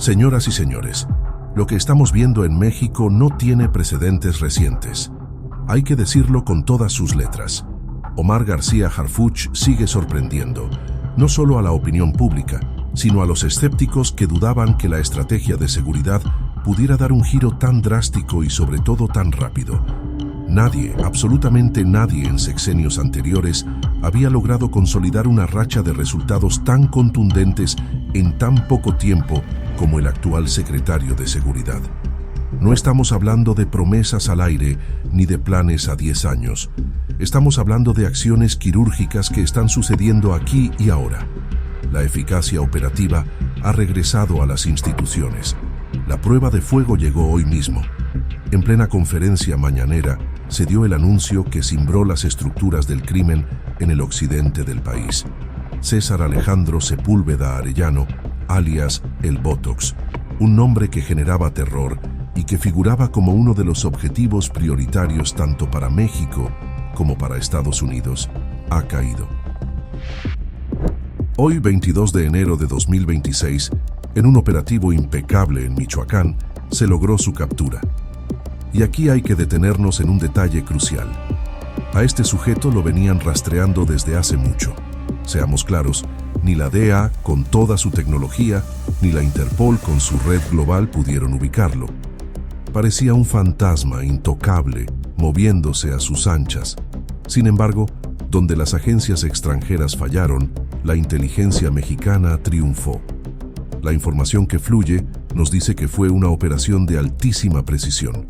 Señoras y señores, lo que estamos viendo en México no tiene precedentes recientes. Hay que decirlo con todas sus letras. Omar García Harfuch sigue sorprendiendo, no solo a la opinión pública, sino a los escépticos que dudaban que la estrategia de seguridad pudiera dar un giro tan drástico y sobre todo tan rápido. Nadie, absolutamente nadie en sexenios anteriores había logrado consolidar una racha de resultados tan contundentes en tan poco tiempo como el actual secretario de Seguridad. No estamos hablando de promesas al aire ni de planes a 10 años. Estamos hablando de acciones quirúrgicas que están sucediendo aquí y ahora. La eficacia operativa ha regresado a las instituciones. La prueba de fuego llegó hoy mismo. En plena conferencia mañanera se dio el anuncio que cimbró las estructuras del crimen en el occidente del país. César Alejandro Sepúlveda Arellano, alias El Botox, un nombre que generaba terror y que figuraba como uno de los objetivos prioritarios tanto para México como para Estados Unidos, ha caído. Hoy, 22 de enero de 2026, en un operativo impecable en Michoacán, se logró su captura. Y aquí hay que detenernos en un detalle crucial. A este sujeto lo venían rastreando desde hace mucho. Seamos claros, ni la DEA, con toda su tecnología, ni la Interpol, con su red global, pudieron ubicarlo. Parecía un fantasma intocable, moviéndose a sus anchas. Sin embargo, donde las agencias extranjeras fallaron, la inteligencia mexicana triunfó. La información que fluye nos dice que fue una operación de altísima precisión.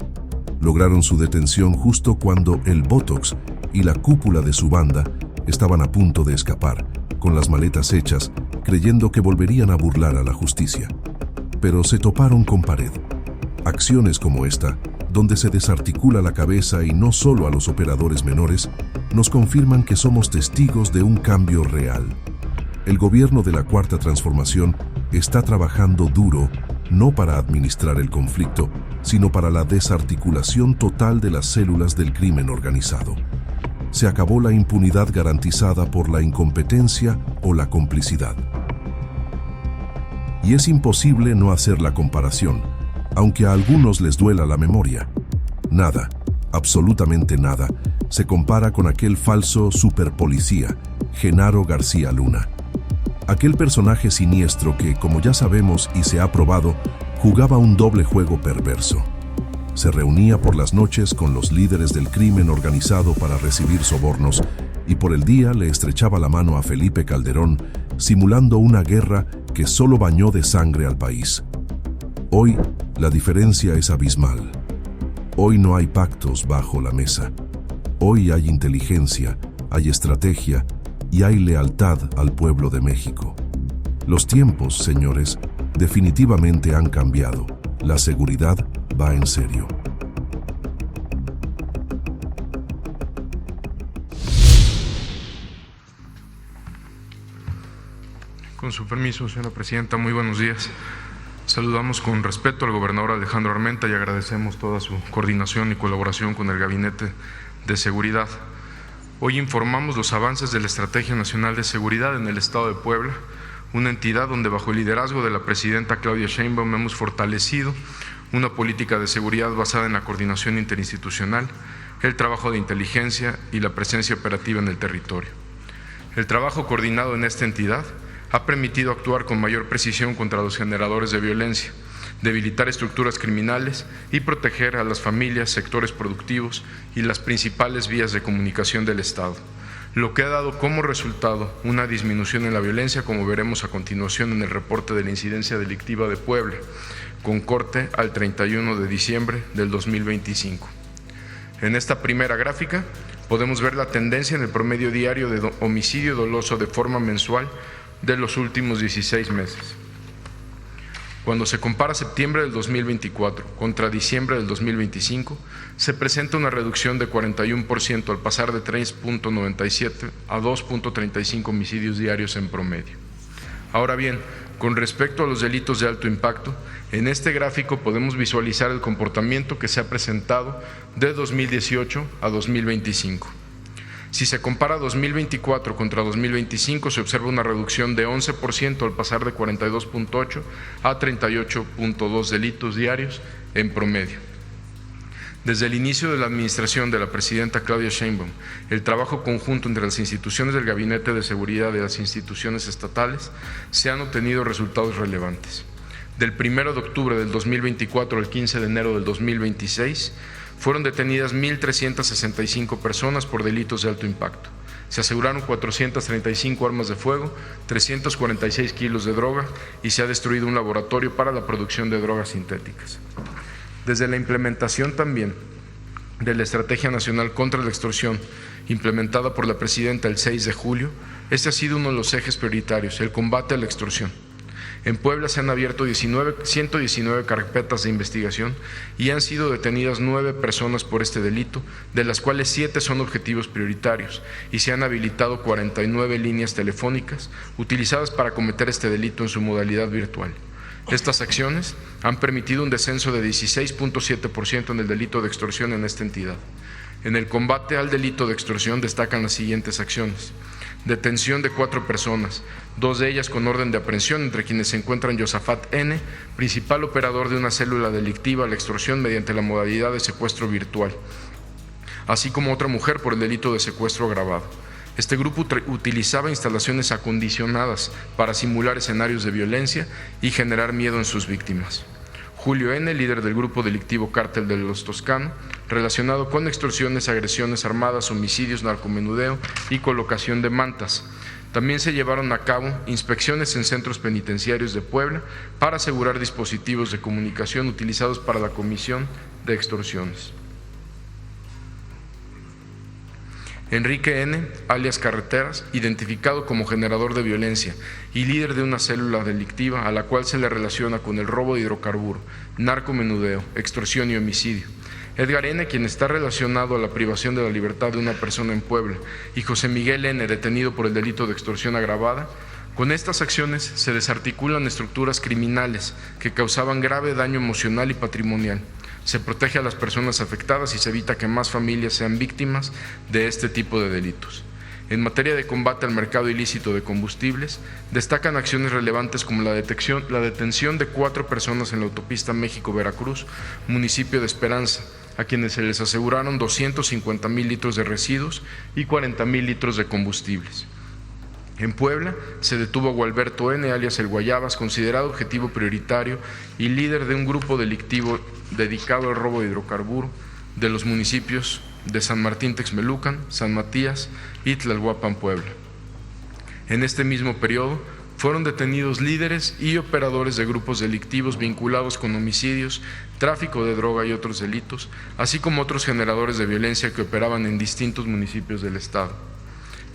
Lograron su detención justo cuando el Botox y la cúpula de su banda estaban a punto de escapar, con las maletas hechas, creyendo que volverían a burlar a la justicia. Pero se toparon con pared. Acciones como esta, donde se desarticula la cabeza y no solo a los operadores menores, nos confirman que somos testigos de un cambio real. El gobierno de la Cuarta Transformación está trabajando duro, no para administrar el conflicto, sino para la desarticulación total de las células del crimen organizado. Se acabó la impunidad garantizada por la incompetencia o la complicidad. Y es imposible no hacer la comparación, aunque a algunos les duela la memoria. Nada, absolutamente nada, se compara con aquel falso superpolicía, Genaro García Luna. Aquel personaje siniestro que, como ya sabemos y se ha probado, jugaba un doble juego perverso. Se reunía por las noches con los líderes del crimen organizado para recibir sobornos y por el día le estrechaba la mano a Felipe Calderón, simulando una guerra que solo bañó de sangre al país. Hoy, la diferencia es abismal. Hoy no hay pactos bajo la mesa. Hoy hay inteligencia, hay estrategia y hay lealtad al pueblo de México. Los tiempos, señores, definitivamente han cambiado. La seguridad va en serio. Con su permiso, señora presidenta, muy buenos días. Saludamos con respeto al gobernador Alejandro Armenta y agradecemos toda su coordinación y colaboración con el Gabinete de Seguridad. Hoy informamos los avances de la Estrategia Nacional de Seguridad en el Estado de Puebla, una entidad donde bajo el liderazgo de la presidenta Claudia Sheinbaum hemos fortalecido una política de seguridad basada en la coordinación interinstitucional, el trabajo de inteligencia y la presencia operativa en el territorio. El trabajo coordinado en esta entidad ha permitido actuar con mayor precisión contra los generadores de violencia, debilitar estructuras criminales y proteger a las familias, sectores productivos y las principales vías de comunicación del Estado, lo que ha dado como resultado una disminución en la violencia, como veremos a continuación en el reporte de la incidencia delictiva de Puebla, con corte al 31 de diciembre del 2025. En esta primera gráfica podemos ver la tendencia en el promedio diario de homicidio doloso de forma mensual de los últimos 16 meses. Cuando se compara septiembre del 2024 contra diciembre del 2025, se presenta una reducción de 41% al pasar de 3.97 a 2.35 homicidios diarios en promedio. Ahora bien, con respecto a los delitos de alto impacto, en este gráfico podemos visualizar el comportamiento que se ha presentado de 2018 a 2025. Si se compara 2024 contra 2025, se observa una reducción de 11% al pasar de 42.8 a 38.2 delitos diarios en promedio. Desde el inicio de la administración de la presidenta Claudia Sheinbaum, el trabajo conjunto entre las instituciones del Gabinete de Seguridad y las instituciones estatales se han obtenido resultados relevantes. Del 1 de octubre del 2024 al 15 de enero del 2026, fueron detenidas 1.365 personas por delitos de alto impacto. Se aseguraron 435 armas de fuego, 346 kilos de droga y se ha destruido un laboratorio para la producción de drogas sintéticas. Desde la implementación también de la Estrategia Nacional contra la Extorsión, implementada por la presidenta el 6 de julio, este ha sido uno de los ejes prioritarios, el combate a la extorsión. En Puebla se han abierto 119 carpetas de investigación y han sido detenidas 9 personas por este delito, de las cuales 7 son objetivos prioritarios, y se han habilitado 49 líneas telefónicas utilizadas para cometer este delito en su modalidad virtual. Estas acciones han permitido un descenso de 16.7% en el delito de extorsión en esta entidad. En el combate al delito de extorsión destacan las siguientes acciones: detención de 4 personas, 2 de ellas con orden de aprehensión, entre quienes se encuentran Josafat N., principal operador de una célula delictiva a la extorsión mediante la modalidad de secuestro virtual, así como otra mujer por el delito de secuestro agravado. Este grupo utilizaba instalaciones acondicionadas para simular escenarios de violencia y generar miedo en sus víctimas. Julio N., líder del grupo delictivo Cártel de los Toscano, relacionado con extorsiones, agresiones armadas, homicidios, narcomenudeo y colocación de mantas. También se llevaron a cabo inspecciones en centros penitenciarios de Puebla para asegurar dispositivos de comunicación utilizados para la comisión de extorsiones. Enrique N., alias Carreteras, identificado como generador de violencia y líder de una célula delictiva a la cual se le relaciona con el robo de hidrocarburo, narcomenudeo, extorsión y homicidio. Edgar N., quien está relacionado a la privación de la libertad de una persona en Puebla, y José Miguel N., detenido por el delito de extorsión agravada. Con estas acciones se desarticulan estructuras criminales que causaban grave daño emocional y patrimonial. Se protege a las personas afectadas y se evita que más familias sean víctimas de este tipo de delitos. En materia de combate al mercado ilícito de combustibles, destacan acciones relevantes como la detención de 4 personas en la autopista México-Veracruz, municipio de Esperanza, a quienes se les aseguraron 250,000 litros de residuos y 40,000 litros de combustibles. En Puebla se detuvo a Gualberto N., alias El Guayabas, considerado objetivo prioritario y líder de un grupo delictivo dedicado al robo de hidrocarburo de los municipios de San Martín Texmelucan, San Matías y Tlalhuapan, Puebla. En este mismo periodo fueron detenidos líderes y operadores de grupos delictivos vinculados con homicidios, tráfico de droga y otros delitos, así como otros generadores de violencia que operaban en distintos municipios del estado.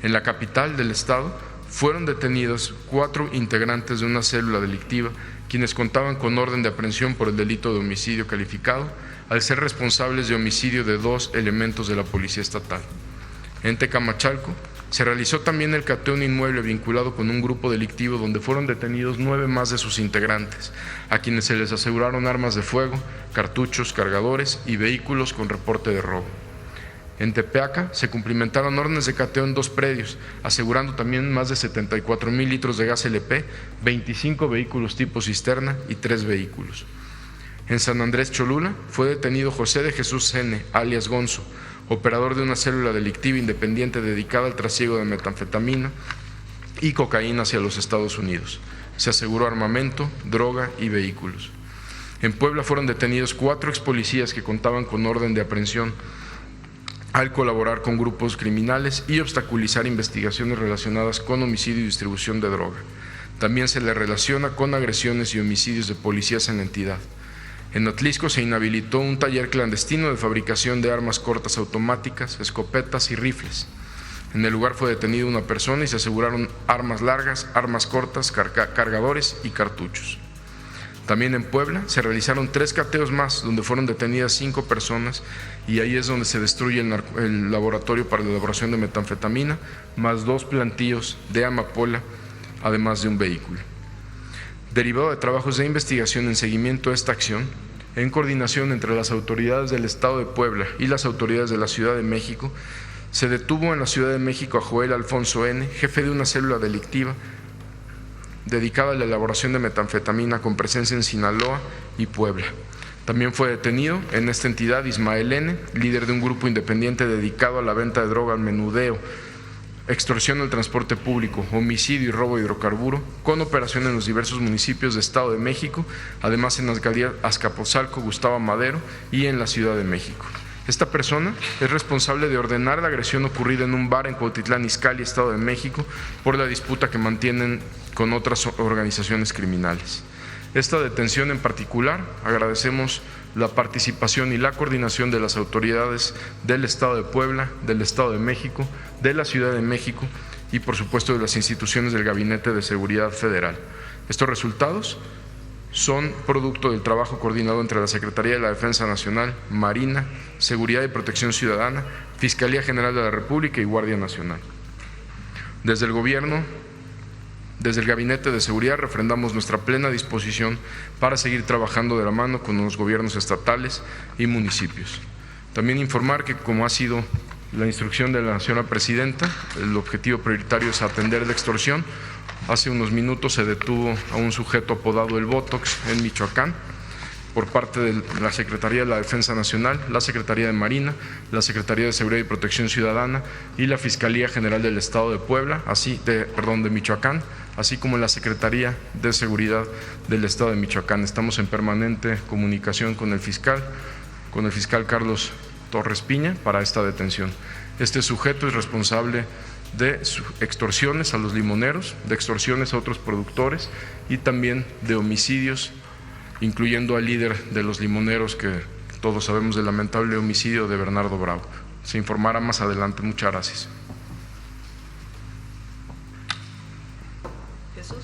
En la capital del estado fueron detenidos 4 integrantes de una célula delictiva, quienes contaban con orden de aprehensión por el delito de homicidio calificado, al ser responsables de homicidio de 2 elementos de la Policía Estatal. En Tecamachalco se realizó también el cateo de un inmueble vinculado con un grupo delictivo donde fueron detenidos 9 más de sus integrantes, a quienes se les aseguraron armas de fuego, cartuchos, cargadores y vehículos con reporte de robo. En Tepeaca se cumplimentaron órdenes de cateo en 2 predios, asegurando también más de 74,000 litros de gas LP, 25 vehículos tipo cisterna y 3 vehículos. En San Andrés Cholula fue detenido José de Jesús N., alias Gonzo, operador de una célula delictiva independiente dedicada al trasiego de metanfetamina y cocaína hacia los Estados Unidos. Se aseguró armamento, droga y vehículos. En Puebla fueron detenidos 4 expolicías que contaban con orden de aprehensión al colaborar con grupos criminales y obstaculizar investigaciones relacionadas con homicidio y distribución de droga. También se le relaciona con agresiones y homicidios de policías en la entidad. En Atlisco se inhabilitó un taller clandestino de fabricación de armas cortas automáticas, escopetas y rifles. En el lugar fue detenida una persona y se aseguraron armas largas, armas cortas, cargadores y cartuchos. También en Puebla se realizaron 3 cateos más, donde fueron detenidas 5 personas, y ahí es donde se destruye el laboratorio para la elaboración de metanfetamina, más 2 plantíos de amapola, además de un vehículo. Derivado de trabajos de investigación en seguimiento a esta acción, en coordinación entre las autoridades del Estado de Puebla y las autoridades de la Ciudad de México, Se detuvo en la Ciudad de México a Joel Alfonso N., jefe de una célula delictiva dedicada a la elaboración de metanfetamina con presencia en Sinaloa y Puebla. También fue detenido en esta entidad Ismael N., líder de un grupo independiente dedicado a la venta de droga al menudeo, extorsión al transporte público, homicidio y robo de hidrocarburo, con operación en los diversos municipios de Estado de México, además en la alcaldía Azcapotzalco, Gustavo Madero y en la Ciudad de México. Esta persona es responsable de ordenar la agresión ocurrida en un bar en Cuautitlán Izcalli, Estado de México, por la disputa que mantienen con otras organizaciones criminales. Esta detención en particular, agradecemos la participación y la coordinación de las autoridades del Estado de Puebla, del Estado de México, de la Ciudad de México y por supuesto de las instituciones del Gabinete de Seguridad Federal. Estos resultados son producto del trabajo coordinado entre la Secretaría de la Defensa Nacional, Marina, Seguridad y Protección Ciudadana, Fiscalía General de la República y Guardia Nacional. Desde el Gobierno, desde el Gabinete de Seguridad, refrendamos nuestra plena disposición para seguir trabajando de la mano con los gobiernos estatales y municipios. También informar que, como ha sido la instrucción de la señora Presidenta, el objetivo prioritario es atender la extorsión. Hace unos minutos se detuvo a un sujeto apodado El Botox en Michoacán por parte de la Secretaría de la Defensa Nacional, la Secretaría de Marina, la Secretaría de Seguridad y Protección Ciudadana y la Fiscalía General del Estado de Puebla, de Michoacán, así como la Secretaría de Seguridad del Estado de Michoacán. Estamos en permanente comunicación con el fiscal Carlos Torres Piña para esta detención. Este sujeto es responsable de extorsiones a los limoneros, de extorsiones a otros productores y también de homicidios, incluyendo al líder de los limoneros, que todos sabemos del lamentable homicidio de Bernardo Bravo. Se informará más adelante. Muchas gracias. Jesús.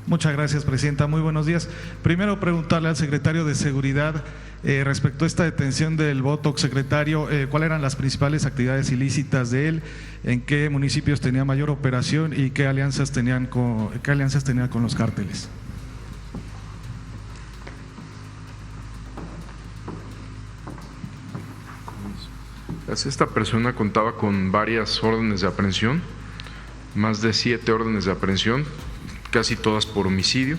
Muchas gracias, Presidenta. Muy buenos días. Primero, preguntarle al secretario de Seguridad respecto a esta detención del Botox, secretario, ¿cuáles eran las principales actividades ilícitas de él? ¿En qué municipios tenía mayor operación y qué alianzas tenía con los cárteles? Esta persona contaba con varias órdenes de aprehensión, más de 7 órdenes de aprehensión, casi todas por homicidio,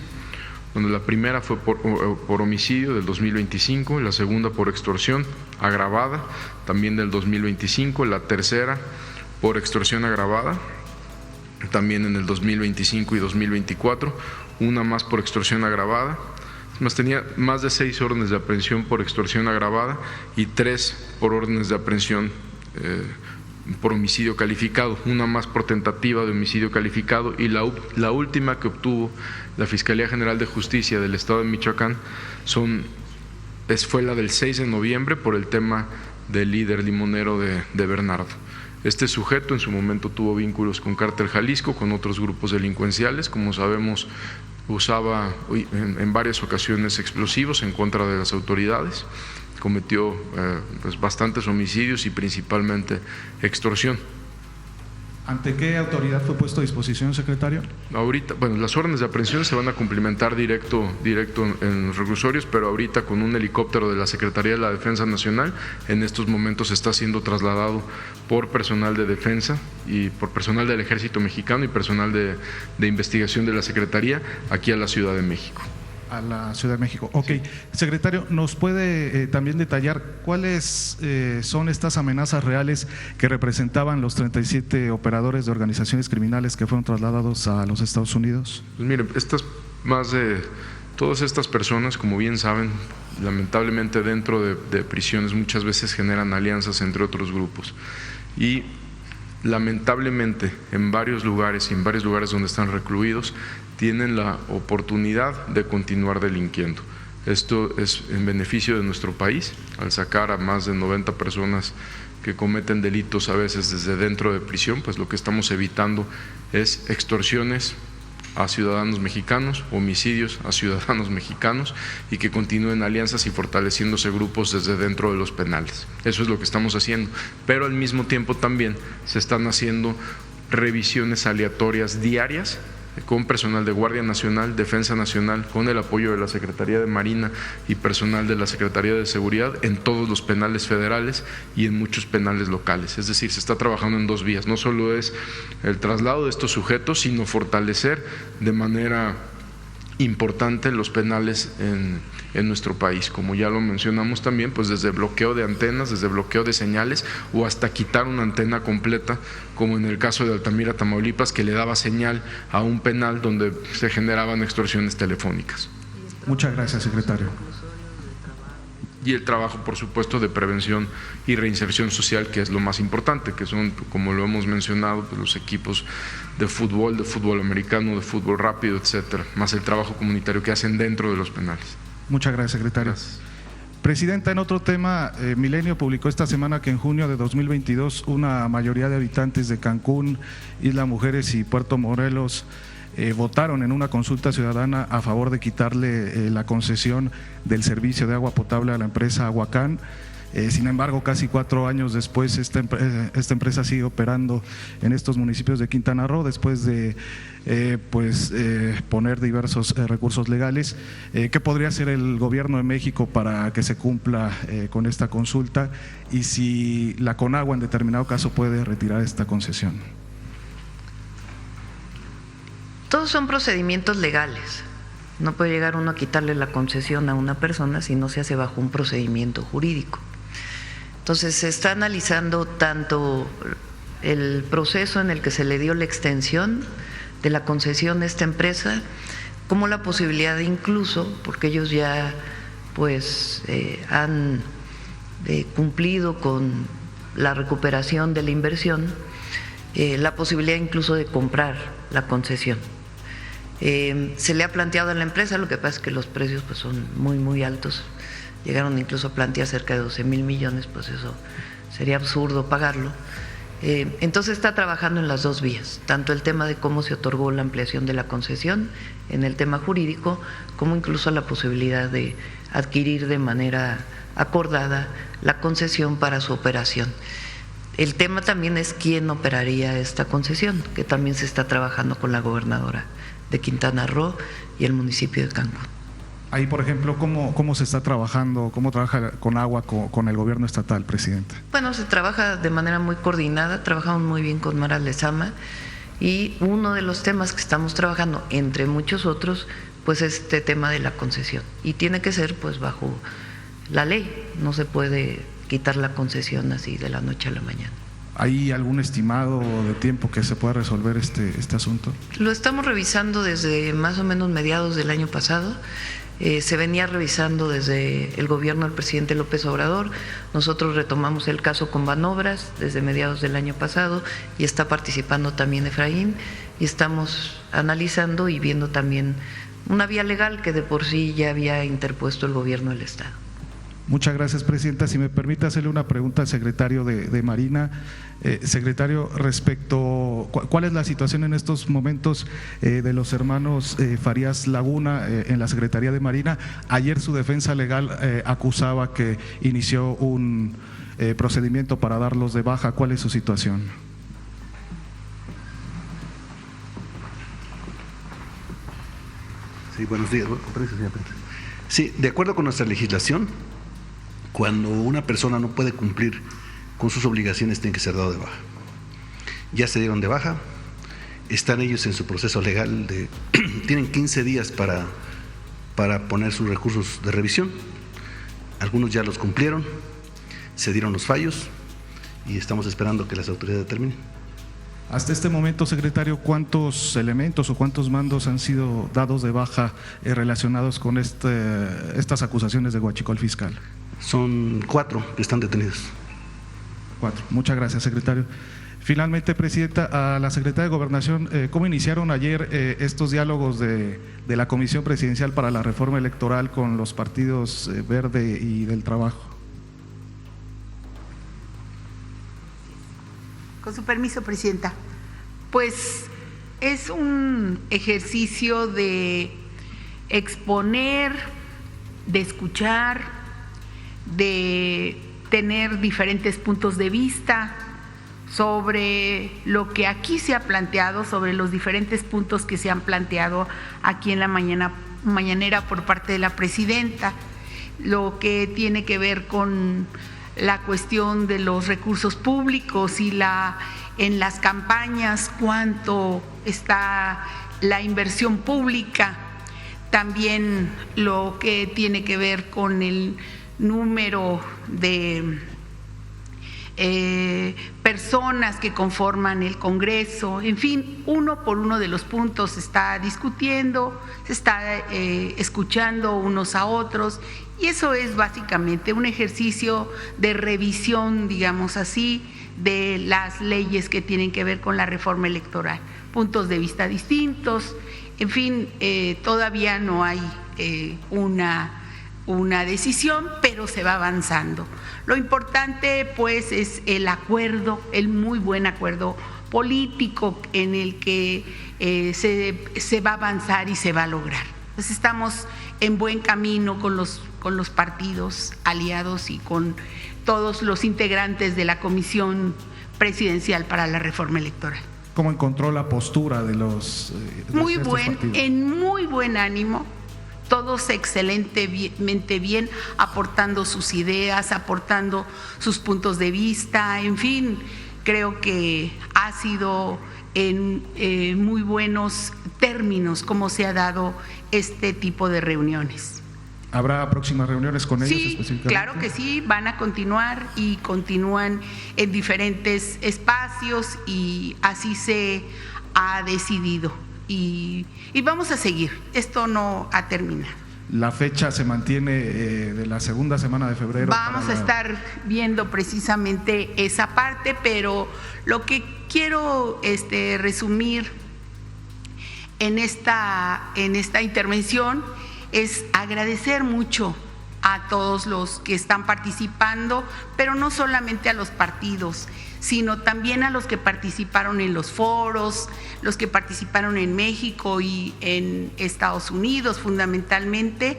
donde la primera fue por homicidio del 2025, la segunda por extorsión agravada también del 2025, la tercera por extorsión agravada también en el 2025 y 2024, una más por extorsión agravada, más tenía más de 6 órdenes de aprehensión por extorsión agravada y 3 por órdenes de aprehensión por homicidio calificado, una más por tentativa de homicidio calificado y la última que obtuvo la Fiscalía General de Justicia del Estado de Michoacán fue la del 6 de noviembre por el tema del líder limonero de Bernardo. Este sujeto en su momento tuvo vínculos con Cártel Jalisco, con otros grupos delincuenciales, como sabemos usaba en varias ocasiones explosivos en contra de las autoridades, cometió bastantes homicidios y principalmente extorsión. ¿Ante qué autoridad fue puesto a disposición, secretario? Ahorita, las órdenes de aprehensión se van a cumplimentar directo en los reclusorios, pero ahorita con un helicóptero de la Secretaría de la Defensa Nacional, en estos momentos está siendo trasladado por personal de defensa y por personal del Ejército Mexicano y personal de investigación de la Secretaría aquí a la Ciudad de México. A la Ciudad de México. Ok, secretario, ¿nos puede también detallar cuáles son estas amenazas reales que representaban los 37 operadores de organizaciones criminales que fueron trasladados a los Estados Unidos? Pues miren, todas estas personas, como bien saben, lamentablemente dentro de prisiones muchas veces generan alianzas entre otros grupos y lamentablemente en varios lugares donde están recluidos tienen la oportunidad de continuar delinquiendo. Esto es en beneficio de nuestro país, al sacar a más de 90 personas que cometen delitos a veces desde dentro de prisión, pues lo que estamos evitando es extorsiones a ciudadanos mexicanos, homicidios a ciudadanos mexicanos y que continúen alianzas y fortaleciéndose grupos desde dentro de los penales. Eso es lo que estamos haciendo, pero al mismo tiempo también se están haciendo revisiones aleatorias diarias con personal de Guardia Nacional, Defensa Nacional, con el apoyo de la Secretaría de Marina y personal de la Secretaría de Seguridad en todos los penales federales y en muchos penales locales. Es decir, se está trabajando en dos vías, no solo es el traslado de estos sujetos, sino fortalecer de manera importante los penales en nuestro país, como ya lo mencionamos también, pues desde bloqueo de antenas, desde bloqueo de señales o hasta quitar una antena completa, como en el caso de Altamira, Tamaulipas, que le daba señal a un penal donde se generaban extorsiones telefónicas. Muchas gracias, secretario. Y el trabajo, por supuesto, de prevención y reinserción social, que es lo más importante, que son, como lo hemos mencionado, pues los equipos de fútbol americano, de fútbol rápido, etcétera, más el trabajo comunitario que hacen dentro de los penales. Muchas gracias, secretario. Gracias. Presidenta, en otro tema, Milenio publicó esta semana que en junio de 2022 una mayoría de habitantes de Cancún, Isla Mujeres y Puerto Morelos votaron en una consulta ciudadana a favor de quitarle la concesión del servicio de agua potable a la empresa Aguacán. Sin embargo, casi 4 años después, esta empresa sigue operando en estos municipios de Quintana Roo después de poner diversos recursos legales. ¿Qué podría hacer el gobierno de México para que se cumpla con esta consulta? Y si la Conagua en determinado caso puede retirar esta concesión. Todos son procedimientos legales. No puede llegar uno a quitarle la concesión a una persona si no se hace bajo un procedimiento jurídico. Entonces se está analizando tanto el proceso en el que se le dio la extensión de la concesión a esta empresa, como la posibilidad de incluso, porque ellos ya han cumplido con la recuperación de la inversión, la posibilidad incluso de comprar la concesión. Se le ha planteado a la empresa, lo que pasa es que los precios pues son muy altos, llegaron incluso a plantear cerca de 12,000 millones, pues eso sería absurdo pagarlo. Entonces está trabajando en las dos vías, tanto el tema de cómo se otorgó la ampliación de la concesión en el tema jurídico, como incluso la posibilidad de adquirir de manera acordada la concesión para su operación. El tema también es quién operaría esta concesión, que también se está trabajando con la gobernadora de Quintana Roo y el municipio de Cancún. Ahí, por ejemplo, ¿cómo se está trabajando, cómo trabaja Conagua con el gobierno estatal, presidenta? Bueno, se trabaja de manera muy coordinada, trabajamos muy bien con Mara Lezama y uno de los temas que estamos trabajando, entre muchos otros, pues es este tema de la concesión y tiene que ser pues bajo la ley, no se puede quitar la concesión así de la noche a la mañana. ¿Hay algún estimado de tiempo que se pueda resolver este asunto? Lo estamos revisando desde más o menos mediados del año pasado. Se venía revisando desde el gobierno del presidente López Obrador. Nosotros retomamos el caso con Banobras desde mediados del año pasado y está participando también Efraín y estamos analizando y viendo también una vía legal que de por sí ya había interpuesto el gobierno del Estado. Muchas gracias, presidenta. Si me permite hacerle una pregunta al secretario de Marina. Secretario, respecto, ¿cuál es la situación en estos momentos de los hermanos Farías Laguna en la Secretaría de Marina? Ayer su defensa legal acusaba que inició un procedimiento para darlos de baja. ¿Cuál es su situación? Sí, buenos días. Sí, de acuerdo con nuestra legislación, cuando una persona no puede cumplir con sus obligaciones tiene que ser dado de baja. Ya se dieron de baja, están ellos en su proceso legal, tienen 15 días para poner sus recursos de revisión, algunos ya los cumplieron, se dieron los fallos y estamos esperando que las autoridades determinen. Hasta este momento, secretario, ¿cuántos elementos o cuántos mandos han sido dados de baja relacionados con estas acusaciones de huachicol fiscal? Son 4 que están detenidos. 4. Muchas gracias, secretario. Finalmente, presidenta, a la secretaria de Gobernación, ¿cómo iniciaron ayer estos diálogos de la Comisión Presidencial para la Reforma Electoral con los partidos Verde y del Trabajo? Con su permiso, presidenta. Pues es un ejercicio de exponer, de escuchar, de tener diferentes puntos de vista sobre lo que aquí se ha planteado, sobre los diferentes puntos que se han planteado aquí en la mañanera por parte de la presidenta, lo que tiene que ver con la cuestión de los recursos públicos y en las campañas cuánto está la inversión pública, también lo que tiene que ver con el número de personas que conforman el Congreso, en fin, uno por uno de los puntos se está discutiendo, se está escuchando unos a otros, y eso es básicamente un ejercicio de revisión, digamos así, de las leyes que tienen que ver con la reforma electoral, puntos de vista distintos, en fin, todavía no hay una decisión, pero se va avanzando. Lo importante pues es el acuerdo, el muy buen acuerdo político en el que se va a avanzar y se va a lograr. Entonces estamos en buen camino con los partidos aliados y con todos los integrantes de la Comisión Presidencial para la Reforma Electoral. ¿Cómo encontró la postura de los partidos? En muy buen ánimo, todos excelentemente bien, aportando sus ideas, aportando sus puntos de vista, en fin, creo que ha sido en muy buenos términos cómo se ha dado este tipo de reuniones. ¿Habrá próximas reuniones con ellos específicamente? Claro que sí, van a continuar y continúan en diferentes espacios y así se ha decidido. Y vamos a seguir, esto no ha terminado. ¿La fecha se mantiene de la segunda semana de febrero? Vamos a estar viendo precisamente esa parte, pero lo que quiero resumir en esta intervención es agradecer mucho a todos los que están participando, pero no solamente a los partidos, sino también a los que participaron en los foros, los que participaron en México y en Estados Unidos, fundamentalmente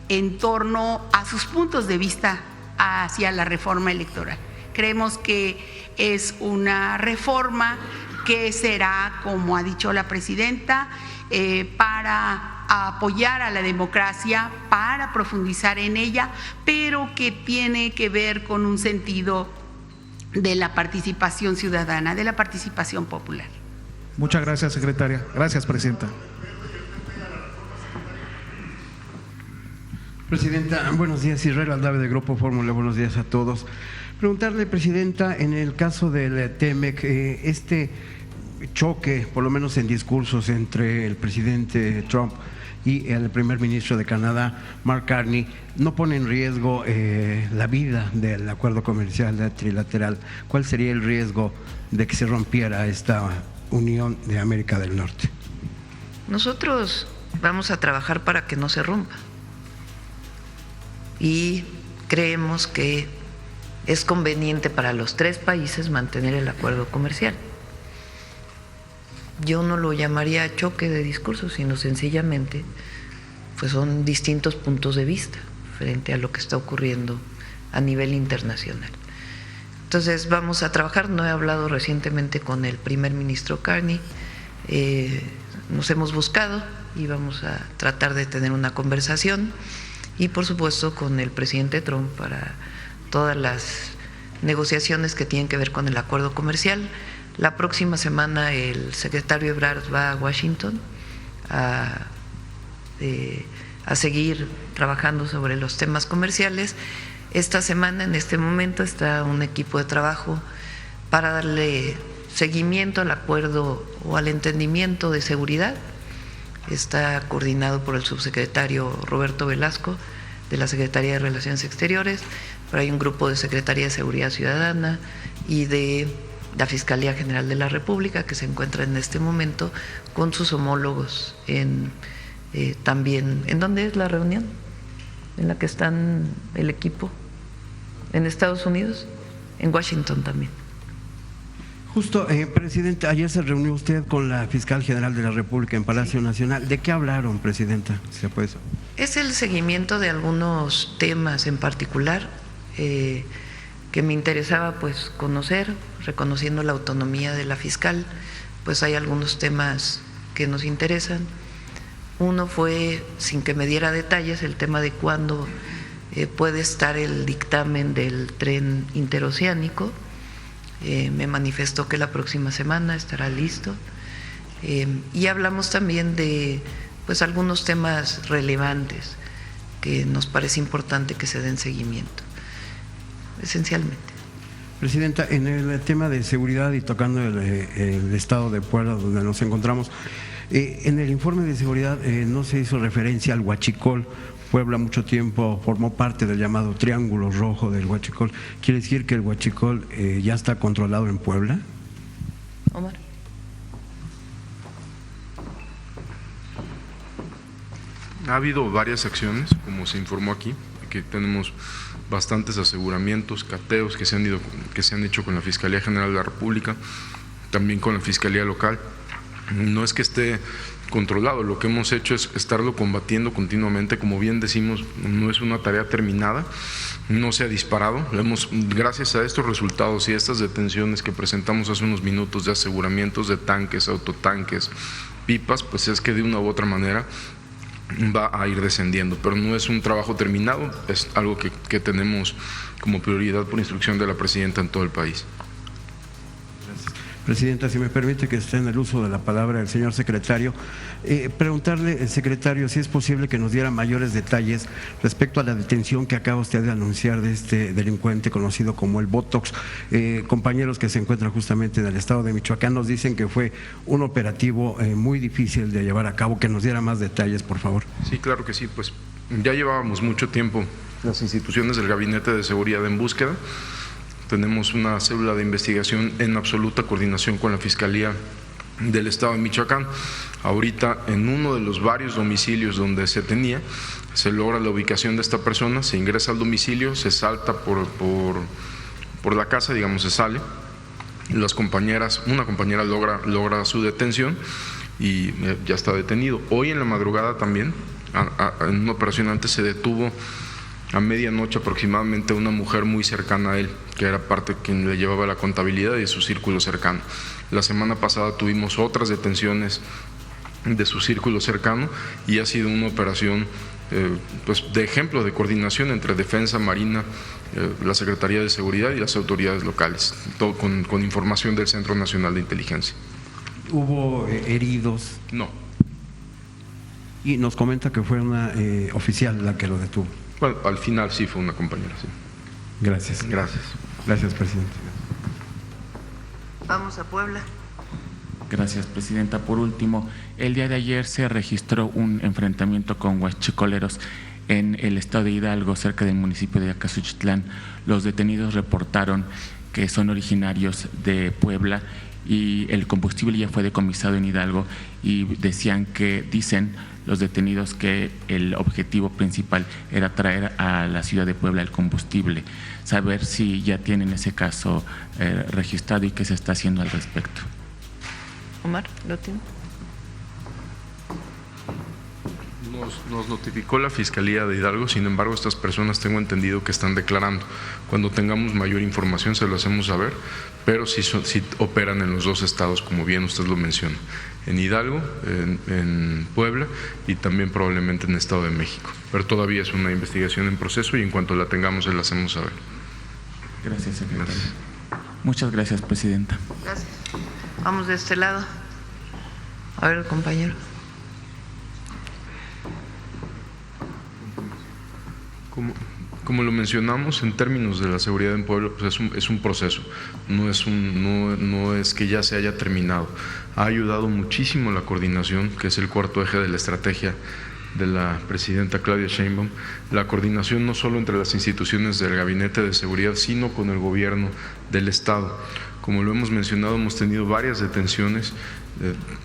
en torno a sus puntos de vista hacia la reforma electoral. Creemos que es una reforma que será, como ha dicho la presidenta, para apoyar a la democracia, para profundizar en ella, pero que tiene que ver con un sentido de la participación ciudadana, de la participación popular. Muchas gracias, secretaria. Gracias, presidenta. Presidenta, buenos días. Israel Aldave de Grupo Fórmula, buenos días a todos. Preguntarle, presidenta, en el caso del TEMEC, este choque, por lo menos en discursos, entre el presidente Trump y el primer ministro de Canadá, Mark Carney, no pone en riesgo la vida del acuerdo comercial trilateral. ¿Cuál sería el riesgo de que se rompiera esta Unión de América del Norte? Nosotros vamos a trabajar para que no se rompa y creemos que es conveniente para los tres países mantener el acuerdo comercial. Yo no lo llamaría choque de discursos, sino sencillamente pues son distintos puntos de vista frente a lo que está ocurriendo a nivel internacional. Entonces vamos a trabajar. No he hablado recientemente con el primer ministro Carney, nos hemos buscado y vamos a tratar de tener una conversación, y por supuesto con el presidente Trump para todas las negociaciones que tienen que ver con el acuerdo comercial. La próxima semana el secretario Ebrard va a Washington a seguir trabajando sobre los temas comerciales. Esta semana, en este momento, está un equipo de trabajo para darle seguimiento al acuerdo o al entendimiento de seguridad. Está coordinado por el subsecretario Roberto Velasco de la Secretaría de Relaciones Exteriores, pero hay un grupo de Secretaría de Seguridad Ciudadana y de la Fiscalía General de la República que se encuentra en este momento con sus homólogos también. ¿En dónde es la reunión? ¿En la que están el equipo? ¿En Estados Unidos? En Washington también. Justo, presidente, ayer se reunió usted con la Fiscal General de la República en Palacio Nacional. ¿De qué hablaron, presidenta? ¿Se puede saber? Es el seguimiento de algunos temas en particular. que me interesaba pues conocer, reconociendo la autonomía de la fiscal, pues hay algunos temas que nos interesan. Uno fue, sin que me diera detalles, el tema de cuándo puede estar el dictamen del tren interoceánico. Me manifestó que la próxima semana estará listo. Y hablamos también de pues algunos temas relevantes que nos parece importante que se den seguimiento, esencialmente. Presidenta, en el tema de seguridad y tocando el estado de Puebla donde nos encontramos, en el informe de seguridad no se hizo referencia al Huachicol. Puebla mucho tiempo formó parte del llamado Triángulo Rojo del Huachicol. ¿Quiere decir que el Huachicol ya está controlado en Puebla? Omar. Ha habido varias acciones, como se informó aquí, que tenemos bastantes aseguramientos, cateos que se han hecho con la Fiscalía General de la República, también con la Fiscalía Local. No es que esté controlado, lo que hemos hecho es estarlo combatiendo continuamente, como bien decimos, no es una tarea terminada, no se ha disparado, gracias a estos resultados y estas detenciones que presentamos hace unos minutos de aseguramientos de tanques, autotanques, pipas, pues es que de una u otra manera va a ir descendiendo, pero no es un trabajo terminado, es algo que tenemos como prioridad por instrucción de la Presidenta en todo el país. Presidenta, si me permite que esté en el uso de la palabra el señor secretario, preguntarle, secretario, si es posible que nos diera mayores detalles respecto a la detención que acaba usted de anunciar de este delincuente conocido como el Botox. Compañeros que se encuentran justamente en el estado de Michoacán nos dicen que fue un operativo muy difícil de llevar a cabo, que nos diera más detalles, por favor. Sí, claro que sí, pues ya llevábamos mucho tiempo las instituciones del Gabinete de Seguridad en búsqueda. Tenemos una célula de investigación en absoluta coordinación con la Fiscalía del Estado de Michoacán. Ahorita, en uno de los varios domicilios donde se tenía, se logra la ubicación de esta persona, se ingresa al domicilio, se salta por la casa, digamos, se sale. Una compañera logra su detención y ya está detenido. Hoy en la madrugada también, en una operación antes, se detuvo a medianoche aproximadamente una mujer muy cercana a él, que era parte quien le llevaba la contabilidad y de su círculo cercano. La semana pasada tuvimos otras detenciones de su círculo cercano y ha sido una operación pues de ejemplo de coordinación entre Defensa, Marina, la Secretaría de Seguridad y las autoridades locales, todo con información del Centro Nacional de Inteligencia. ¿Hubo heridos? No. Y nos comenta que fue una oficial la que lo detuvo. Bueno, al final sí fue una compañera, sí. Gracias. Gracias. Gracias, presidente. Vamos a Puebla. Gracias, presidenta. Por último, el día de ayer se registró un enfrentamiento con huachicoleros en el estado de Hidalgo, cerca del municipio de Acasuchitlán. Los detenidos reportaron que son originarios de Puebla y el combustible ya fue decomisado en Hidalgo y dicen los detenidos que el objetivo principal era traer a la ciudad de Puebla el combustible. Saber si ya tienen ese caso registrado y qué se está haciendo al respecto. Omar, ¿lo tiene? Nos notificó la Fiscalía de Hidalgo, sin embargo estas personas tengo entendido que están declarando. Cuando tengamos mayor información se lo hacemos saber, pero sí operan en los dos estados, como bien usted lo menciona, en Hidalgo, en Puebla y también probablemente en el Estado de México. Pero todavía es una investigación en proceso y en cuanto la tengamos se la hacemos saber. Gracias, secretario. Gracias. Muchas gracias, presidenta. Gracias. Vamos de este lado. A ver, compañero. Como lo mencionamos, en términos de la seguridad en Puebla, pues es un proceso, no es que ya se haya terminado. Ha ayudado muchísimo la coordinación, que es el cuarto eje de la estrategia de la presidenta Claudia Sheinbaum, la coordinación no solo entre las instituciones del Gabinete de Seguridad, sino con el gobierno del Estado. Como lo hemos mencionado, hemos tenido varias detenciones,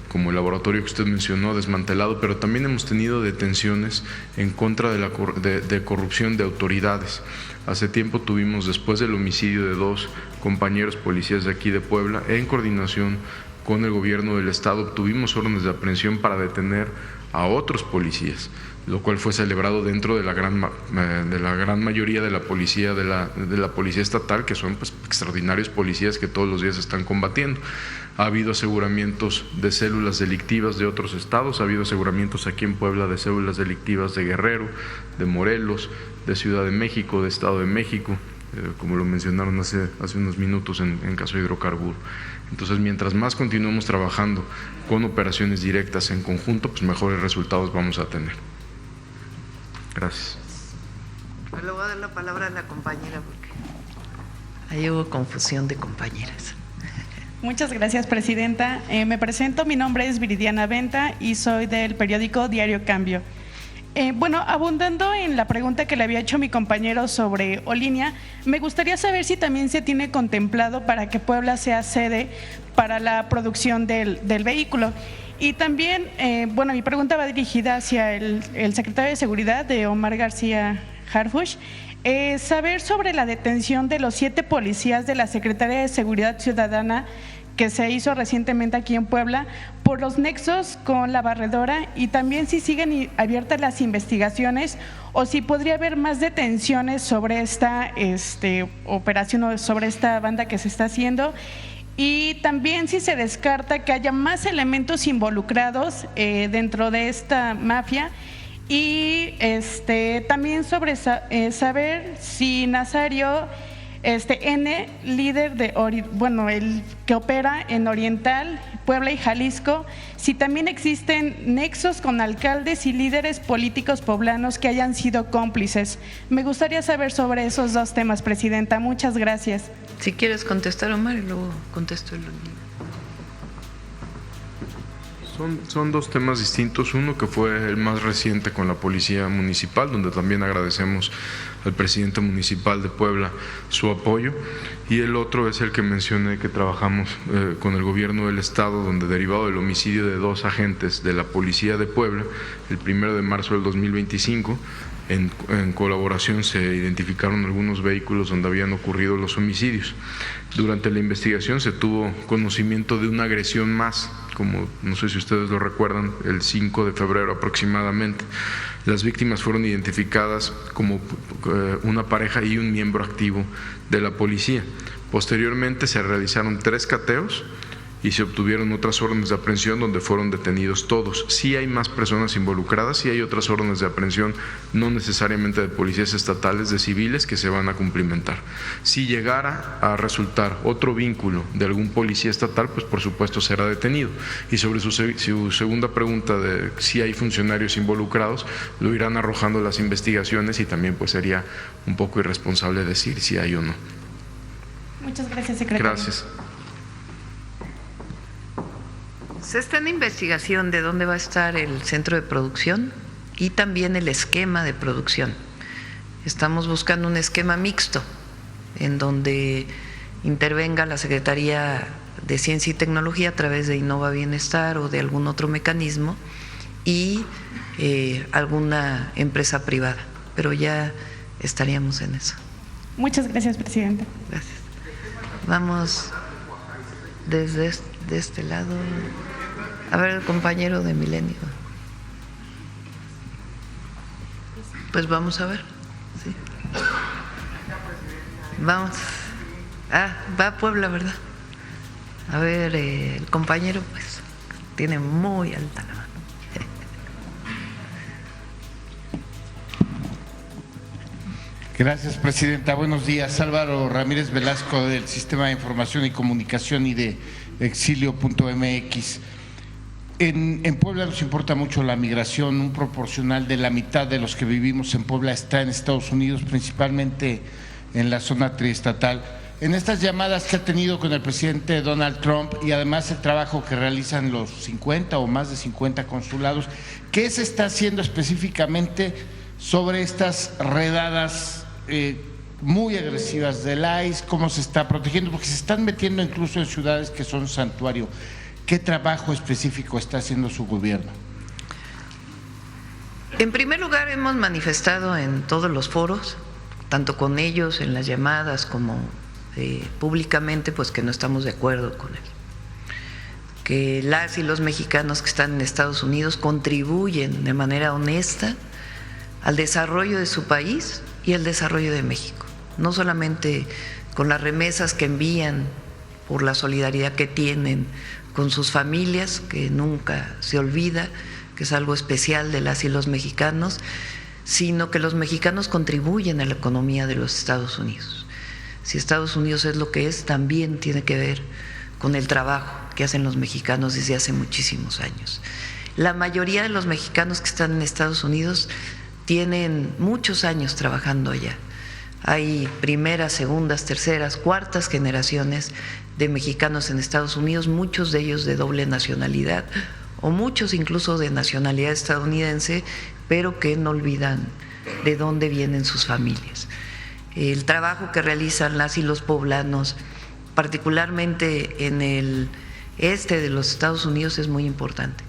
como el laboratorio que usted mencionó, desmantelado, pero también hemos tenido detenciones en contra de corrupción de autoridades. Hace tiempo tuvimos, después del homicidio de 2 compañeros policías de aquí de Puebla, en coordinación con el gobierno del Estado, obtuvimos órdenes de aprehensión para detener a otros policías. lo cual fue celebrado dentro de la gran mayoría de la policía de la policía estatal, que son pues extraordinarios policías que todos los días están combatiendo. Ha habido aseguramientos de células delictivas de otros estados, ha habido aseguramientos aquí en Puebla de células delictivas de Guerrero, de Morelos, de Ciudad de México, de Estado de México, como lo mencionaron hace unos minutos en caso de hidrocarburo. Entonces, mientras más continuemos trabajando con operaciones directas en conjunto, pues mejores resultados vamos a tener. Gracias. Le voy a dar la palabra a la compañera porque ahí hubo confusión de compañeras. Muchas gracias, presidenta. Me presento, mi nombre es Viridiana Venta y soy del periódico Diario Cambio. Bueno, abundando en la pregunta que le había hecho mi compañero sobre Olinia, me gustaría saber si también se tiene contemplado para que Puebla sea sede para la producción del vehículo. Y también, bueno, mi pregunta va dirigida hacia el secretario de Seguridad, de Omar García Harfuch. Saber sobre la detención de los 7 policías de la Secretaría de Seguridad Ciudadana que se hizo recientemente aquí en Puebla por los nexos con la barredora, y también si siguen abiertas las investigaciones o si podría haber más detenciones sobre esta operación o sobre esta banda que se está haciendo, y también si se descarta que haya más elementos involucrados dentro de esta mafia. Y también sobre saber si Nazario N, líder el que opera en Oriental, Puebla y Jalisco, si también existen nexos con alcaldes y líderes políticos poblanos que hayan sido cómplices. Me gustaría saber sobre esos 2 temas, presidenta. Muchas gracias. Si quieres contestar, Omar, y luego contesto el... Son 2 temas distintos, uno que fue el más reciente con la Policía Municipal, donde también agradecemos al presidente municipal de Puebla su apoyo, y el otro es el que mencioné que trabajamos con el gobierno del estado, donde derivado del homicidio de 2 agentes de la Policía de Puebla, el 1 de marzo del 2025, en colaboración se identificaron algunos vehículos donde habían ocurrido los homicidios. Durante la investigación se tuvo conocimiento de una agresión más, como no sé si ustedes lo recuerdan, el 5 de febrero aproximadamente. Las víctimas fueron identificadas como una pareja y un miembro activo de la policía. Posteriormente se realizaron 3 cateos y se obtuvieron otras órdenes de aprehensión donde fueron detenidos todos. Sí hay más personas involucradas, sí hay otras órdenes de aprehensión, no necesariamente de policías estatales, de civiles, que se van a cumplimentar. Si llegara a resultar otro vínculo de algún policía estatal, pues por supuesto será detenido. Y sobre su segunda pregunta de si hay funcionarios involucrados, lo irán arrojando las investigaciones, y también pues sería un poco irresponsable decir si hay o no. Muchas gracias, secretario. Gracias. Se está en investigación de dónde va a estar el centro de producción y también el esquema de producción. Estamos buscando un esquema mixto en donde intervenga la Secretaría de Ciencia y Tecnología a través de Innova Bienestar o de algún otro mecanismo, y alguna empresa privada, pero ya estaríamos en eso. Muchas gracias, presidenta. Gracias. Vamos desde este lado. A ver, el compañero de Milenio. Pues vamos a ver. Sí. Vamos. Va a Puebla, ¿verdad? A ver, el compañero pues tiene muy alta la mano. Gracias, presidenta. Buenos días. Álvaro Ramírez Velasco, del Sistema de Información y Comunicación y de Exilio.mx. En Puebla nos importa mucho la migración. Un proporcional de la mitad de los que vivimos en Puebla está en Estados Unidos, principalmente en la zona triestatal. En estas llamadas que ha tenido con el presidente Donald Trump, y además el trabajo que realizan los 50 o más de 50 consulados, ¿qué se está haciendo específicamente sobre estas redadas muy agresivas del ICE? ¿Cómo se está protegiendo? Porque se están metiendo incluso en ciudades que son santuario. ¿Qué trabajo específico está haciendo su gobierno? En primer lugar, hemos manifestado en todos los foros, tanto con ellos en las llamadas como públicamente, pues que no estamos de acuerdo con él. Que las y los mexicanos que están en Estados Unidos contribuyen de manera honesta al desarrollo de su país y al desarrollo de México, no solamente con las remesas que envían, por la solidaridad que tienen con sus familias, que nunca se olvida, que es algo especial de las y los mexicanos, sino que los mexicanos contribuyen a la economía de los Estados Unidos. Si Estados Unidos es lo que es, también tiene que ver con el trabajo que hacen los mexicanos desde hace muchísimos años. La mayoría de los mexicanos que están en Estados Unidos tienen muchos años trabajando allá. Hay primeras, segundas, terceras, cuartas generaciones de mexicanos en Estados Unidos, muchos de ellos de doble nacionalidad o muchos incluso de nacionalidad estadounidense, pero que no olvidan de dónde vienen sus familias. El trabajo que realizan las y los poblanos, particularmente en el este de los Estados Unidos, es muy importante.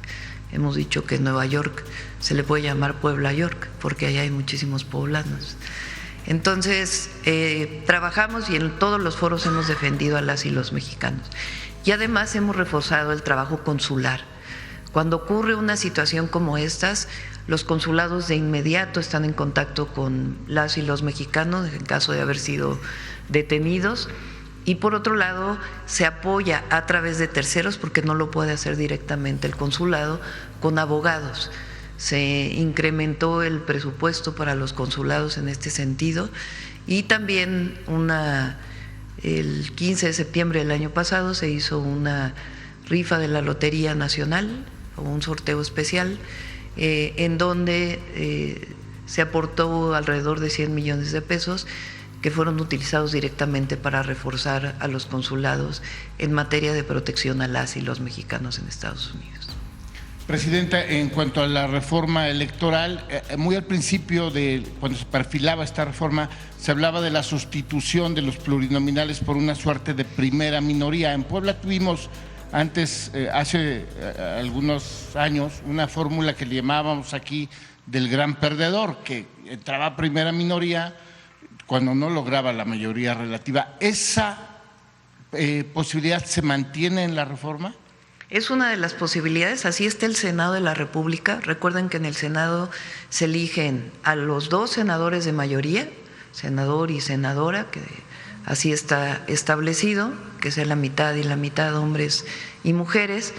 Hemos dicho que Nueva York se le puede llamar Puebla York, porque allá hay muchísimos poblanos. Entonces, trabajamos y en todos los foros hemos defendido a las y los mexicanos. Y además hemos reforzado el trabajo consular. Cuando ocurre una situación como estas, los consulados de inmediato están en contacto con las y los mexicanos en caso de haber sido detenidos. Y por otro lado, se apoya a través de terceros, porque no lo puede hacer directamente el consulado, con abogados. Se incrementó el presupuesto para los consulados en este sentido y también el 15 de septiembre del año pasado se hizo una rifa de la Lotería Nacional o un sorteo especial en donde se aportó alrededor de 100 millones de pesos que fueron utilizados directamente para reforzar a los consulados en materia de protección a las y los mexicanos en Estados Unidos. Presidenta, en cuanto a la reforma electoral, muy al principio cuando se perfilaba esta reforma, se hablaba de la sustitución de los plurinominales por una suerte de primera minoría. En Puebla tuvimos antes, hace algunos años, una fórmula que le llamábamos aquí del gran perdedor, que entraba a primera minoría cuando no lograba la mayoría relativa. ¿Esa posibilidad se mantiene en la reforma? Es una de las posibilidades, así está el Senado de la República. Recuerden que en el Senado se eligen a los 2 senadores de mayoría, senador y senadora, que así está establecido, que sea la mitad y la mitad hombres y mujeres.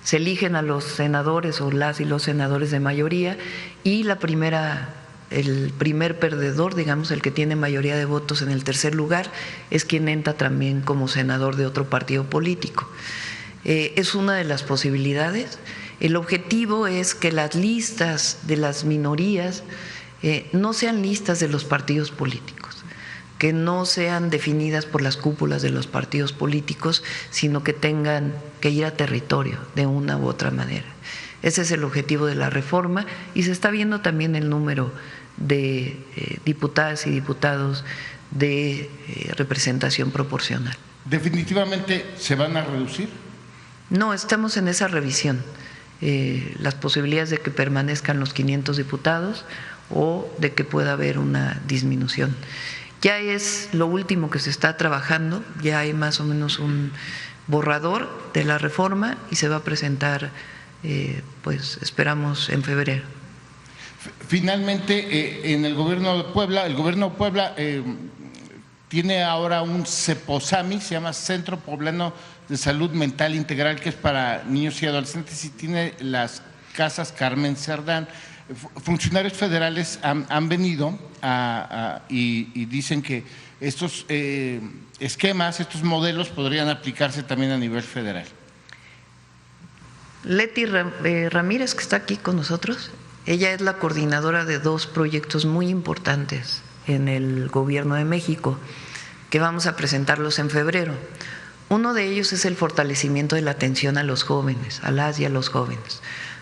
Se eligen a los senadores o las y los senadores de mayoría y el primer perdedor, digamos, el que tiene mayoría de votos en el tercer lugar, es quien entra también como senador de otro partido político. Es una de las posibilidades. El objetivo es que las listas de las minorías no sean listas de los partidos políticos, que no sean definidas por las cúpulas de los partidos políticos, sino que tengan que ir a territorio de una u otra manera. Ese es el objetivo de la reforma y se está viendo también el número de diputadas y diputados de representación proporcional. ¿Definitivamente se van a reducir? No, estamos en esa revisión. Las posibilidades de que permanezcan los 500 diputados o de que pueda haber una disminución. Ya es lo último que se está trabajando, ya hay más o menos un borrador de la reforma y se va a presentar, pues esperamos en febrero. Finalmente, en el gobierno de Puebla, tiene ahora un CEPOSAMI, se llama Centro Poblano de Salud Mental Integral, que es para niños y adolescentes, y tiene las casas Carmen Cerdán. Funcionarios federales han venido y dicen que estos esquemas, estos modelos podrían aplicarse también a nivel federal. Leti Ramírez, que está aquí con nosotros, ella es la coordinadora de 2 proyectos muy importantes en el Gobierno de México, que vamos a presentarlos en febrero. Uno de ellos es el fortalecimiento de la atención a los jóvenes, a las y a los jóvenes.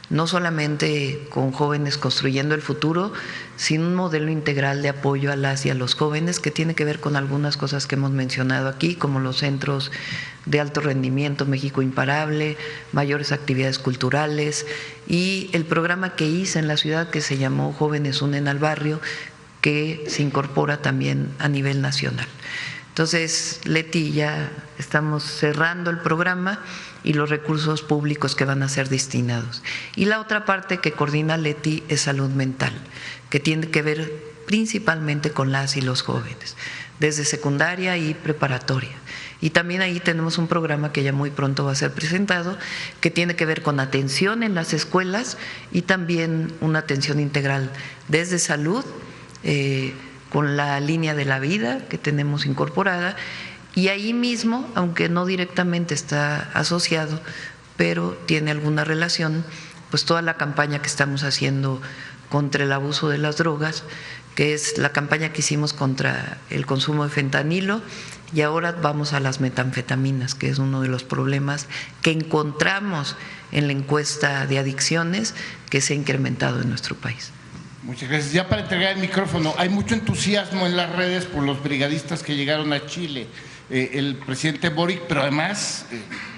No solamente con Jóvenes Construyendo el Futuro, sino un modelo integral de apoyo a las y a los jóvenes que tiene que ver con algunas cosas que hemos mencionado aquí, como los centros de alto rendimiento, México Imparable, mayores actividades culturales y el programa que hice en la ciudad que se llamó Jóvenes Unen al Barrio, que se incorpora también a nivel nacional. Entonces, Leti, ya estamos cerrando el programa y los recursos públicos que van a ser destinados. Y la otra parte que coordina Leti es salud mental, que tiene que ver principalmente con las y los jóvenes, desde secundaria y preparatoria. Y también ahí tenemos un programa que ya muy pronto va a ser presentado, que tiene que ver con atención en las escuelas y también una atención integral desde salud, con la línea de la vida que tenemos incorporada, y ahí mismo, aunque no directamente está asociado, pero tiene alguna relación, pues toda la campaña que estamos haciendo contra el abuso de las drogas, que es la campaña que hicimos contra el consumo de fentanilo, y ahora vamos a las metanfetaminas, que es uno de los problemas que encontramos en la encuesta de adicciones que se ha incrementado en nuestro país. Muchas gracias. Ya para entregar el micrófono, hay mucho entusiasmo en las redes por los brigadistas que llegaron a Chile. El presidente Boric, pero además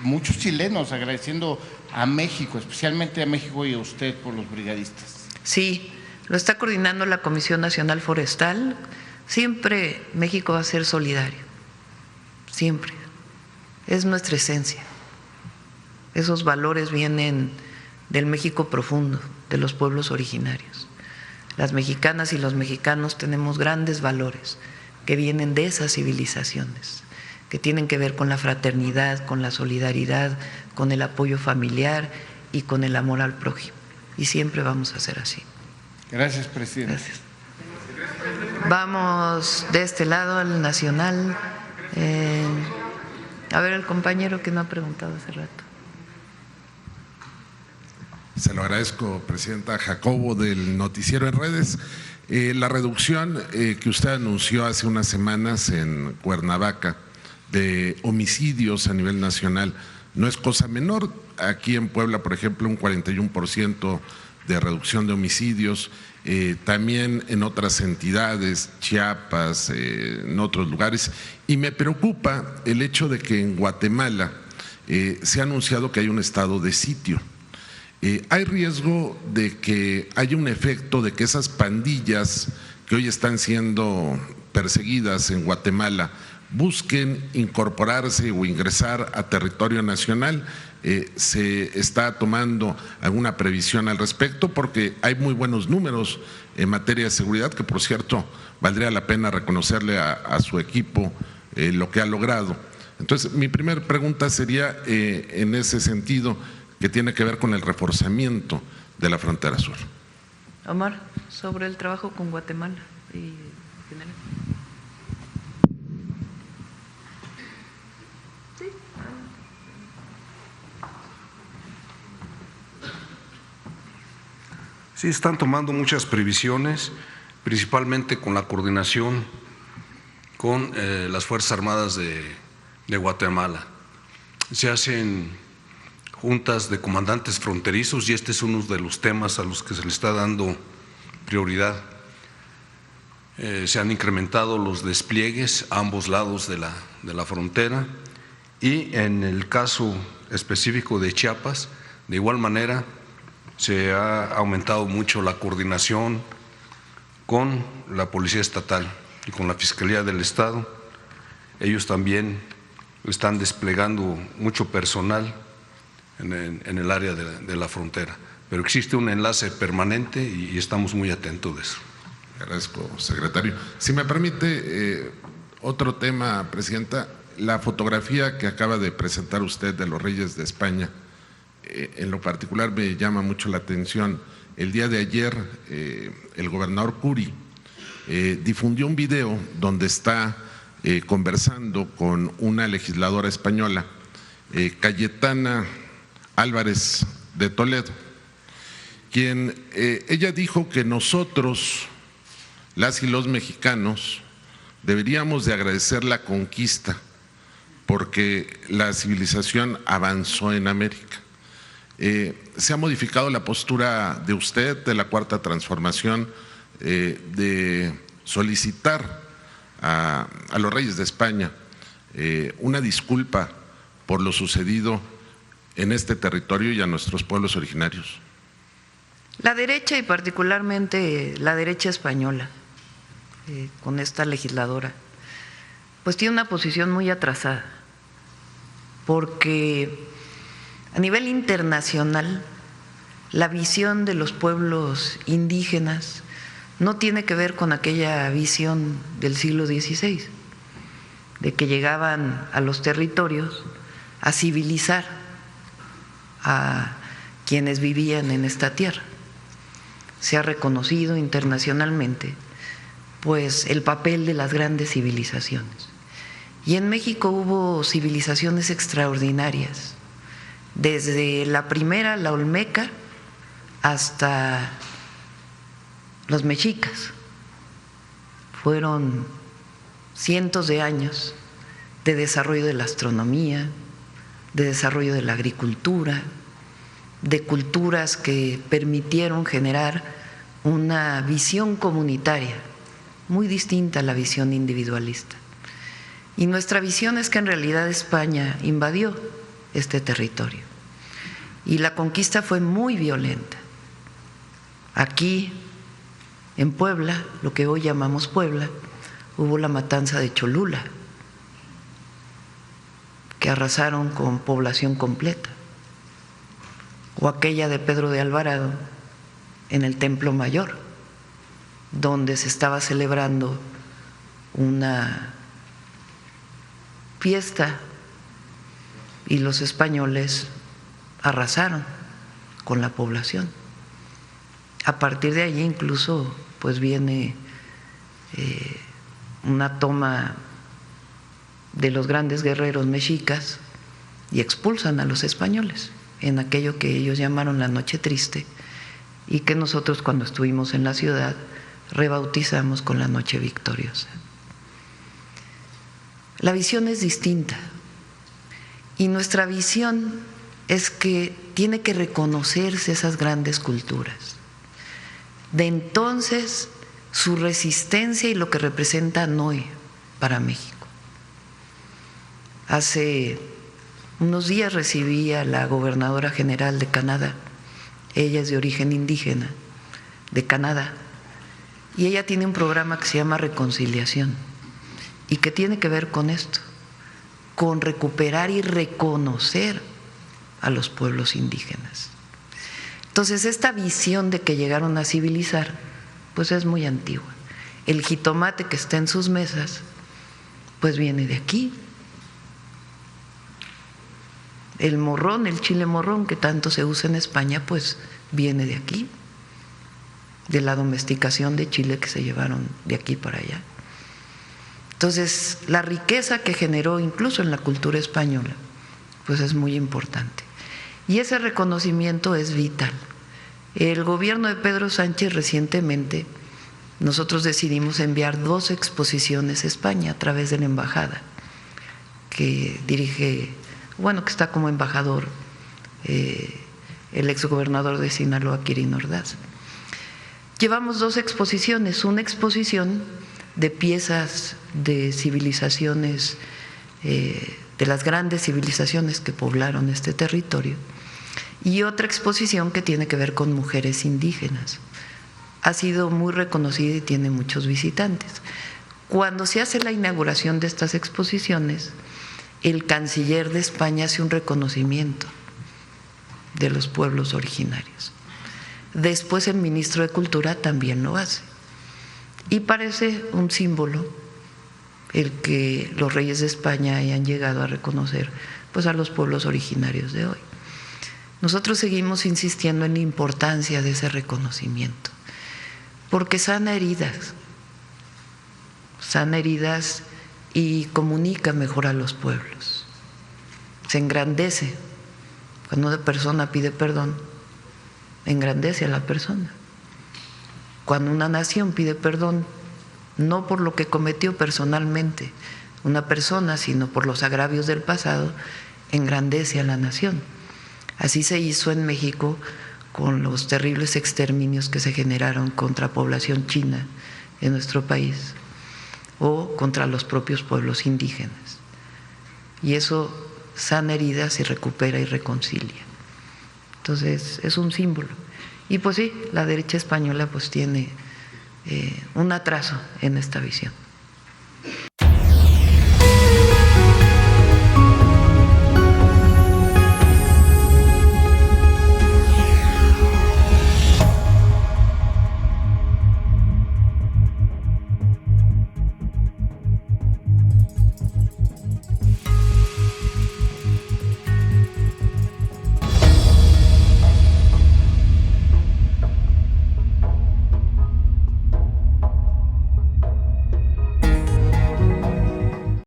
muchos chilenos agradeciendo a México, especialmente a México y a usted por los brigadistas. Sí, lo está coordinando la Comisión Nacional Forestal. Siempre México va a ser solidario, siempre. Es nuestra esencia. Esos valores vienen del México profundo, de los pueblos originarios. Las mexicanas y los mexicanos tenemos grandes valores que vienen de esas civilizaciones, que tienen que ver con la fraternidad, con la solidaridad, con el apoyo familiar y con el amor al prójimo. Y siempre vamos a ser así. Gracias, presidente. Gracias. Vamos de este lado al nacional. A ver, el compañero que no ha preguntado hace rato. Se lo agradezco, presidenta. Jacobo, del Noticiero en Redes. La reducción que usted anunció hace unas semanas en Cuernavaca de homicidios a nivel nacional no es cosa menor. Aquí en Puebla, por ejemplo, un 41% de reducción de homicidios. También en otras entidades, Chiapas, en otros lugares. Y me preocupa el hecho de que en Guatemala se ha anunciado que hay un estado de sitio. Hay riesgo de que haya un efecto de que esas pandillas que hoy están siendo perseguidas en Guatemala busquen incorporarse o ingresar a territorio nacional. ¿Se está tomando alguna previsión al respecto? Porque hay muy buenos números en materia de seguridad, que por cierto valdría la pena reconocerle a su equipo lo que ha logrado. Entonces, mi primera pregunta sería en ese sentido, que tiene que ver con el reforzamiento de la frontera sur. Omar, sobre el trabajo con Guatemala y general. Sí. Sí, están tomando muchas previsiones, principalmente con la coordinación con las Fuerzas Armadas de Guatemala. Se hacen juntas de comandantes fronterizos y este es uno de los temas a los que se le está dando prioridad. Se han incrementado los despliegues a ambos lados de la frontera y en el caso específico de Chiapas, de igual manera se ha aumentado mucho la coordinación con la Policía Estatal y con la Fiscalía del Estado. Ellos también están desplegando mucho personal en el área de la frontera, pero existe un enlace permanente y estamos muy atentos de eso. Agradezco, secretario. Si me permite, otro tema, presidenta, la fotografía que acaba de presentar usted de los Reyes de España, en lo particular me llama mucho la atención. El día de ayer, el gobernador Curi difundió un video donde está conversando con una legisladora española, Cayetana Álvarez de Toledo, quien ella dijo que nosotros, las y los mexicanos, deberíamos de agradecer la conquista porque la civilización avanzó en América. Se ha modificado la postura de usted, de la Cuarta Transformación, de solicitar a los Reyes de España una disculpa por lo sucedido en este territorio y a nuestros pueblos originarios. La derecha y particularmente la derecha española, con esta legisladora, pues tiene una posición muy atrasada, porque a nivel internacional la visión de los pueblos indígenas no tiene que ver con aquella visión del siglo XVI, de que llegaban a los territorios a civilizar a quienes vivían en esta tierra. Se ha reconocido internacionalmente pues el papel de las grandes civilizaciones. Y en México hubo civilizaciones extraordinarias, desde la primera, la olmeca, hasta los mexicas. Fueron cientos de años de desarrollo de la astronomía, de desarrollo de la agricultura, de culturas que permitieron generar una visión comunitaria muy distinta a la visión individualista. Y nuestra visión es que en realidad España invadió este territorio y la conquista fue muy violenta. Aquí, en Puebla, lo que hoy llamamos Puebla, hubo la matanza de Cholula, que arrasaron con población completa, o aquella de Pedro de Alvarado en el Templo Mayor, donde se estaba celebrando una fiesta y los españoles arrasaron con la población. A partir de allí incluso pues viene una toma de los grandes guerreros mexicas y expulsan a los españoles en aquello que ellos llamaron la Noche Triste y que nosotros cuando estuvimos en la ciudad rebautizamos con la Noche Victoriosa. La visión es distinta y nuestra visión es que tiene que reconocerse esas grandes culturas. De entonces, su resistencia y lo que representan hoy para México. Hace unos días recibí a la gobernadora general de Canadá, ella es de origen indígena, de Canadá, y ella tiene un programa que se llama Reconciliación y que tiene que ver con esto, con recuperar y reconocer a los pueblos indígenas. Entonces, esta visión de que llegaron a civilizar, pues es muy antigua. El jitomate que está en sus mesas, pues viene de aquí. El morrón, el chile morrón que tanto se usa en España, pues viene de aquí, de la domesticación de chile que se llevaron de aquí para allá. Entonces, la riqueza que generó incluso en la cultura española, pues es muy importante. Y ese reconocimiento es vital. El gobierno de Pedro Sánchez recientemente, nosotros decidimos enviar 2 exposiciones a España a través de la embajada que dirige, bueno, que está como embajador el exgobernador de Sinaloa, Quirino Ordaz. Llevamos 2 exposiciones, una exposición de piezas de civilizaciones, de las grandes civilizaciones que poblaron este territorio, y otra exposición que tiene que ver con mujeres indígenas. Ha sido muy reconocida y tiene muchos visitantes. Cuando se hace la inauguración de estas exposiciones, el canciller de España hace un reconocimiento de los pueblos originarios. Después el ministro de Cultura también lo hace. Y parece un símbolo el que los reyes de España hayan llegado a reconocer pues a los pueblos originarios de hoy. Nosotros seguimos insistiendo en la importancia de ese reconocimiento, porque sana heridas y comunica mejor a los pueblos. Se engrandece. Cuando una persona pide perdón, engrandece a la persona. Cuando una nación pide perdón, no por lo que cometió personalmente una persona, sino por los agravios del pasado, engrandece a la nación. Así se hizo en México con los terribles exterminios que se generaron contra población china en nuestro país o contra los propios pueblos indígenas. Y eso sana heridas y recupera y reconcilia. Entonces es un símbolo. Y pues sí, la derecha española pues tiene un atraso en esta visión.